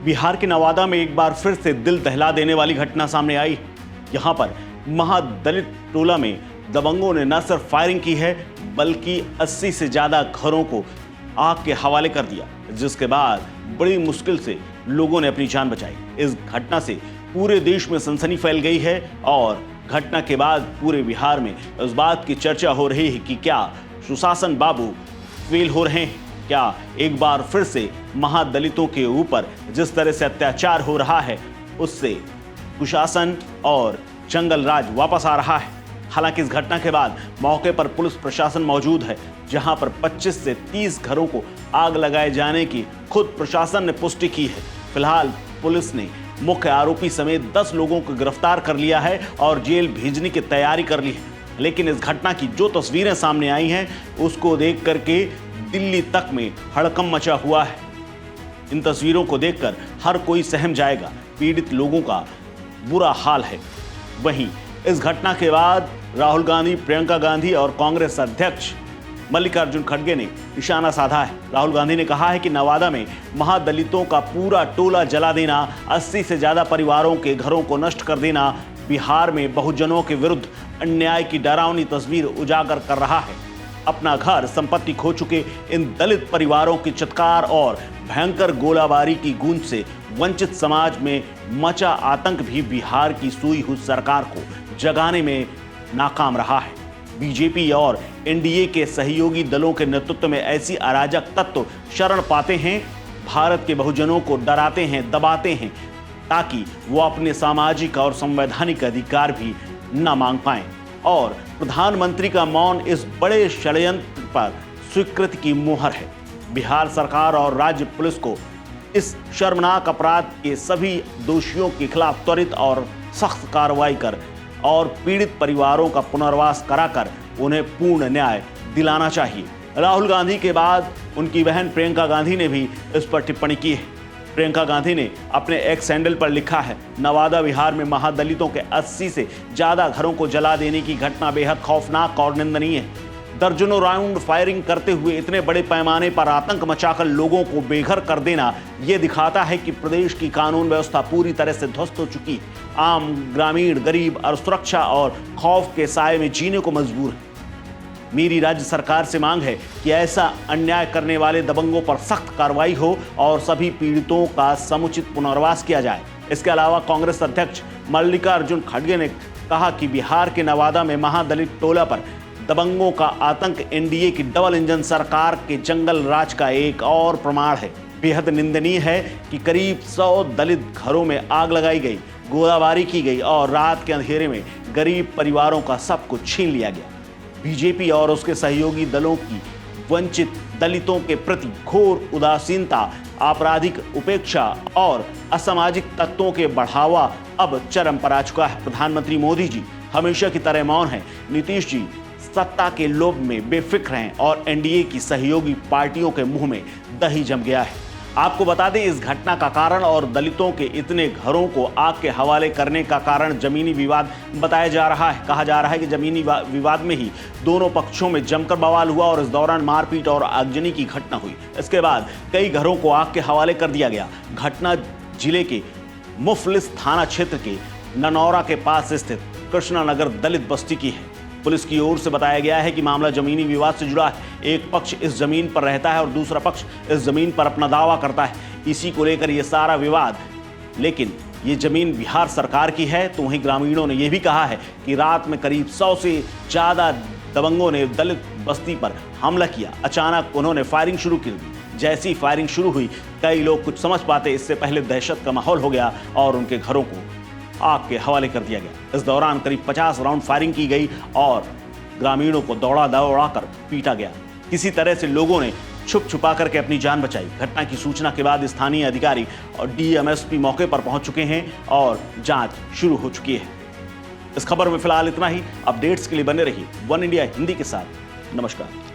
बिहार के नवादा में एक बार फिर से दिल दहला देने वाली घटना सामने आई। यहां पर महादलित टोला में दबंगों ने न सिर्फ फायरिंग की है बल्कि 80 से ज्यादा घरों को आग के हवाले कर दिया, जिसके बाद बड़ी मुश्किल से लोगों ने अपनी जान बचाई। इस घटना से पूरे देश में सनसनी फैल गई है और घटना के बाद पूरे बिहार में इस बात की चर्चा हो रही है कि क्या सुशासन बाबू फेल हो रहे हैं। क्या एक बार फिर से महादलितों के ऊपर जिस तरह से अत्याचार हो रहा है उससे कुशासन और जंगल राज वापस आ रहा है। हालांकि इस घटना के बाद मौके पर पुलिस प्रशासन मौजूद है, जहां पर 25 से 30 घरों को आग लगाए जाने की खुद प्रशासन ने पुष्टि की है। फिलहाल पुलिस ने मुख्य आरोपी समेत 10 लोगों को गिरफ्तार कर लिया है और जेल भेजने की तैयारी कर ली है। लेकिन इस घटना की जो तस्वीरें सामने आई हैं उसको देख करके दिल्ली तक में हड़कंप मचा हुआ है। इन तस्वीरों को देखकर हर कोई सहम जाएगा। पीड़ित लोगों का बुरा हाल है। वहीं इस घटना के बाद राहुल गांधी, प्रियंका गांधी और कांग्रेस अध्यक्ष मल्लिकार्जुन खड़गे ने निशाना साधा है। राहुल गांधी ने कहा है कि नवादा में महादलितों का पूरा टोला जला देना, 80 से ज्यादा परिवारों के घरों को नष्ट कर देना बिहार में बहुजनों के विरुद्ध अन्याय की डरावनी तस्वीर उजागर कर रहा है। अपना घर संपत्ति खो चुके इन दलित परिवारों की चित्कार और भयंकर गोलाबारी की गूंज से वंचित समाज में मचा आतंक भी बिहार की सोई हुई सरकार को जगाने में नाकाम रहा है। बीजेपी और एनडीए के सहयोगी दलों के नेतृत्व में ऐसी अराजक तत्व शरण पाते हैं, भारत के बहुजनों को डराते हैं, दबाते हैं, ताकि वो अपने सामाजिक और संवैधानिक अधिकार भी न मांग पाएं। और प्रधानमंत्री का मौन इस बड़े षड्यंत्र पर स्वीकृति की मुहर है। बिहार सरकार और राज्य पुलिस को इस शर्मनाक अपराध के सभी दोषियों के खिलाफ त्वरित और सख्त कार्रवाई कर और पीड़ित परिवारों का पुनर्वास कराकर उन्हें पूर्ण न्याय दिलाना चाहिए। राहुल गांधी के बाद उनकी बहन प्रियंका गांधी ने भी इस पर टिप्पणी की है। प्रियंका गांधी ने अपने एक्स हैंडल पर लिखा है, नवादा बिहार में महादलितों के 80 से ज्यादा घरों को जला देने की घटना बेहद खौफनाक और निंदनीय है। दर्जनों राउंड फायरिंग करते हुए इतने बड़े पैमाने पर आतंक मचाकर लोगों को बेघर कर देना यह दिखाता है कि प्रदेश की कानून व्यवस्था पूरी तरह से ध्वस्त हो चुकी है। आम ग्रामीण गरीब असुरक्षा और खौफ के साए में जीने को मजबूर है। मेरी राज्य सरकार से मांग है कि ऐसा अन्याय करने वाले दबंगों पर सख्त कार्रवाई हो और सभी पीड़ितों का समुचित पुनर्वास किया जाए। इसके अलावा कांग्रेस अध्यक्ष मल्लिकार्जुन खड़गे ने कहा कि बिहार के नवादा में महादलित टोला पर दबंगों का आतंक एनडीए की डबल इंजन सरकार के जंगल राज का एक और प्रमाण है। बेहद निंदनीय है कि करीब 100 दलित घरों में आग लगाई गई, गोलाबारी की गई और रात के अंधेरे में गरीब परिवारों का सब कुछ छीन लिया गया। बीजेपी और उसके सहयोगी दलों की वंचित दलितों के प्रति घोर उदासीनता, आपराधिक उपेक्षा और असामाजिक तत्वों के बढ़ावा अब चरम पर आ चुका है। प्रधानमंत्री मोदी जी हमेशा की तरह मौन हैं। नीतीश जी सत्ता के लोभ में बेफिक्र हैं और एनडीए की सहयोगी पार्टियों के मुंह में दही जम गया है। आपको बता दें, इस घटना का कारण और दलितों के इतने घरों को आग के हवाले करने का कारण जमीनी विवाद बताया जा रहा है। कहा जा रहा है कि जमीनी विवाद में ही दोनों पक्षों में जमकर बवाल हुआ और इस दौरान मारपीट और आगजनी की घटना हुई। इसके बाद कई घरों को आग के हवाले कर दिया गया। घटना जिले के मुफलिस थाना क्षेत्र के ननौरा के पास स्थित कृष्णा नगर दलित बस्ती की है। पुलिस की ओर से बताया गया है कि मामला जमीनी विवाद से जुड़ा है। एक पक्ष इस जमीन पर रहता है और दूसरा पक्ष इस जमीन पर अपना दावा करता है। इसी को लेकर ये सारा विवाद। लेकिन ये जमीन बिहार सरकार की है। तो वहीं ग्रामीणों ने यह भी कहा है कि रात में करीब 100 से ज्यादा दबंगों ने दलित बस्ती पर हमला किया। अचानक उन्होंने फायरिंग शुरू कर दी। जैसी फायरिंग शुरू हुई कई लोग कुछ समझ पाते इससे पहले दहशत का माहौल हो गया और उनके घरों को आग के हवाले कर दिया गया। इस दौरान करीब 50 राउंड फायरिंग की गई और ग्रामीणों को दौड़ा कर पीटा गया। किसी तरह से लोगों ने छुप छुपा करके अपनी जान बचाई। घटना की सूचना के बाद स्थानीय अधिकारी और डीएमएसपी मौके पर पहुंच चुके हैं और जांच शुरू हो चुकी है। इस खबर में फिलहाल इतना ही। अपडेट्स के लिए बने रहिए वन इंडिया हिंदी के साथ। नमस्कार।